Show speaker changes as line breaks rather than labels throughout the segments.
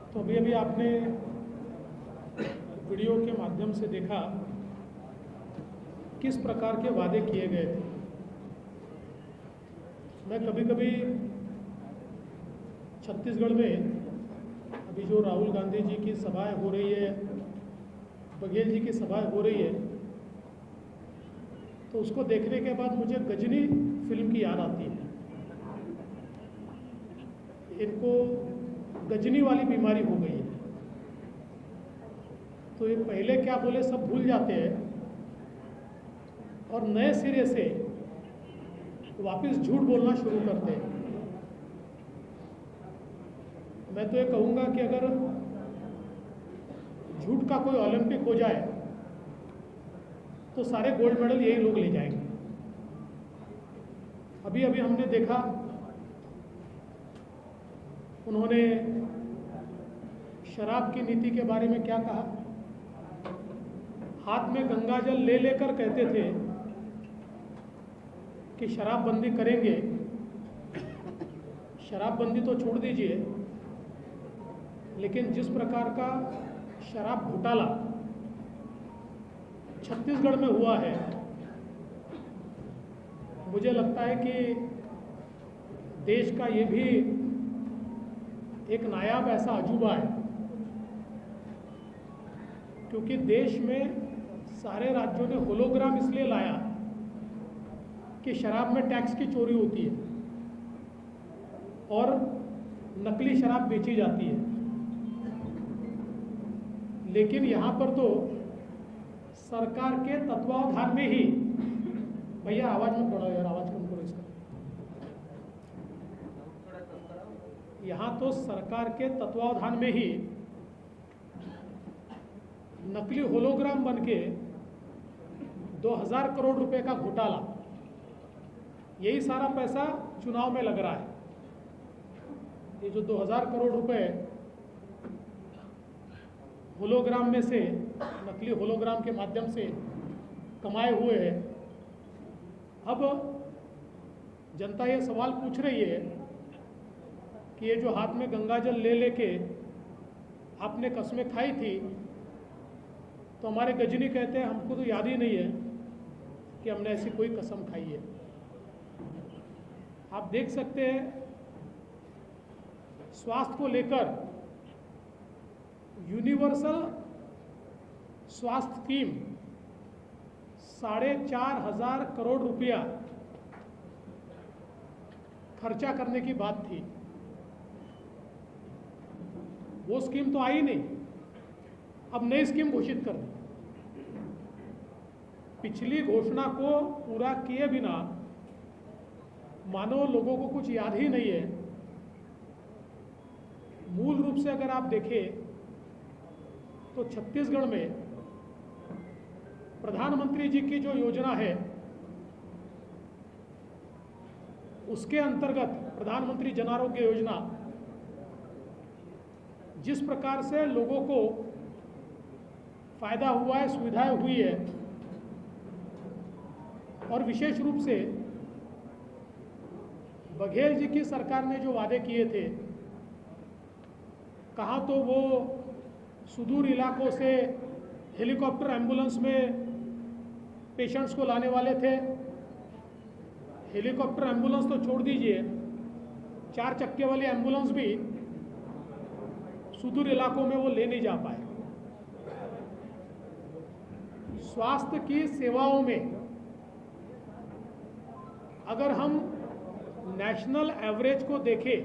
तो अभी अभी आपने वीडियो के माध्यम से देखा किस प्रकार के वादे किए गए थे। मैं कभी कभी छत्तीसगढ़ में अभी जो राहुल गांधी जी की सभाएं हो रही है, बघेल जी की सभाएं हो रही है, तो उसको देखने के बाद मुझे गजनी फिल्म की याद आती है। इनको गजनी वाली बीमारी हो गई है, तो ये पहले क्या बोले सब भूल जाते हैं और नए सिरे से वापस झूठ बोलना शुरू करते हैं। मैं तो ये कहूँगा कि अगर झूठ का कोई ओलंपिक हो जाए तो सारे गोल्ड मेडल यही लोग ले जाएंगे। अभी अभी हमने देखा उन्होंने शराब की नीति के बारे में क्या कहा। हाथ में गंगा जल ले लेकर कहते थे कि शराबबंदी करेंगे। शराबबंदी तो छोड़ दीजिए, लेकिन जिस प्रकार का शराब घोटाला छत्तीसगढ़ में हुआ है, मुझे लगता है कि देश का ये भी एक नायाब ऐसा अजूबा है, क्योंकि देश में सारे राज्यों ने होलोग्राम इसलिए लाया कि शराब में टैक्स की चोरी होती है और नकली शराब बेची जाती है। लेकिन यहाँ पर तो सरकार के तत्वावधान में ही, भैया आवाज़ मत बढ़ाओ यार, आवाज़ कम करो इसका। यहाँ तो सरकार के तत्वावधान में ही नकली होलोग्राम बनके 2000 करोड़ रुपए का घोटाला, यही सारा पैसा चुनाव में लग रहा है। ये जो 2000 करोड़ रुपए होलोग्राम में से, नकली होलोग्राम के माध्यम से कमाए हुए हैं, अब जनता ये सवाल पूछ रही है कि ये जो हाथ में गंगा जल ले लेके आपने कस्में खाई थी, तो हमारे गजनी कहते हैं हमको तो याद ही नहीं है कि हमने ऐसी कोई कसम खाई है। आप देख सकते हैं स्वास्थ्य को लेकर यूनिवर्सल स्वास्थ्य स्कीम 4,500 करोड़ रुपया खर्चा करने की बात थी। वो स्कीम तो आई नहीं, अब नई स्कीम घोषित कर दी। पिछली घोषणा को पूरा किए बिना मानो लोगों को कुछ याद ही नहीं है। मूल रूप से अगर आप देखें तो छत्तीसगढ़ में प्रधानमंत्री जी की जो योजना है, उसके अंतर्गत प्रधानमंत्री जन आरोग्य योजना, जिस प्रकार से लोगों को फायदा हुआ है, सुविधाएं हुई है, और विशेष रूप से बघेल जी की सरकार ने जो वादे किए थे, कहाँ तो वो सुदूर इलाकों से हेलीकॉप्टर एम्बुलेंस में पेशेंट्स को लाने वाले थे। हेलीकॉप्टर एम्बुलेंस तो छोड़ दीजिए, 4 चक्के वाली एम्बुलेंस भी सुदूर इलाकों में वो ले नहीं जा पाए। स्वास्थ्य की सेवाओं में अगर हम नेशनल एवरेज को देखें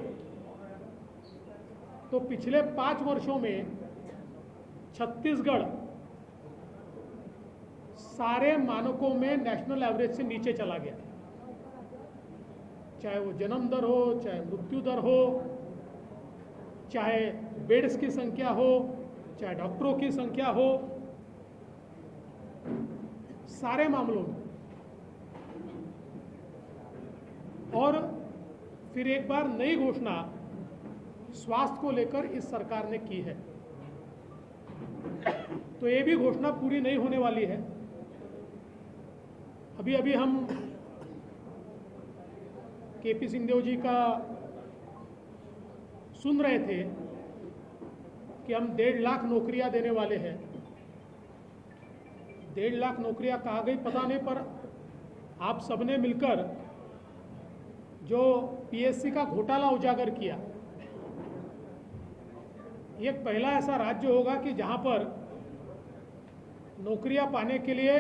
तो पिछले 5 वर्षों में छत्तीसगढ़ सारे मानकों में नेशनल एवरेज से नीचे चला गया। चाहे वो जन्म दर हो, चाहे मृत्यु दर हो, चाहे बेड्स की संख्या हो, चाहे डॉक्टरों की संख्या हो, सारे मामलों में। और फिर एक बार नई घोषणा स्वास्थ्य को लेकर इस सरकार ने की है, तो ये भी घोषणा पूरी नहीं होने वाली है। अभी अभी हम केपी सिंहदेव जी का सुन रहे थे कि हम 1.5 लाख नौकरियां देने वाले हैं। 1.5 लाख नौकरियां कहाँ गई पता नहीं, पर आप सबने मिलकर जो पीएससी का घोटाला उजागर किया, ये पहला ऐसा राज्य होगा कि जहां पर नौकरियां पाने के लिए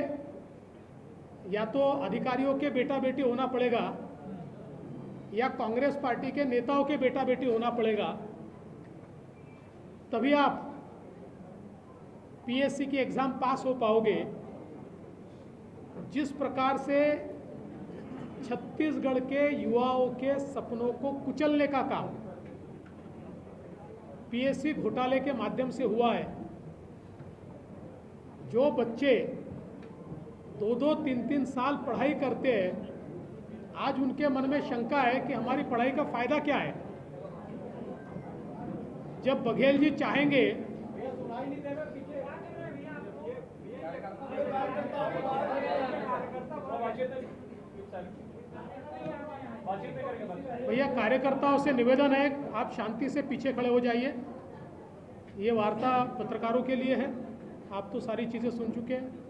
या तो अधिकारियों के बेटा बेटी होना पड़ेगा या कांग्रेस पार्टी के नेताओं के बेटा बेटी होना पड़ेगा, तभी आप पीएससी की एग्ज़ाम पास हो पाओगे। जिस प्रकार से छत्तीसगढ़ के युवाओं के सपनों को कुचलने का काम पीएससी घोटाले के माध्यम से हुआ है, जो बच्चे 2-2, 3-3 साल पढ़ाई करते हैं, आज उनके मन में शंका है कि हमारी पढ़ाई का फायदा क्या है। जब बघेल जी चाहेंगे भैया, कार्यकर्ताओं से निवेदन है, आप शांति से पीछे खड़े हो जाइए। ये वार्ता पत्रकारों के लिए है, आप तो सारी चीज़ें सुन चुके हैं।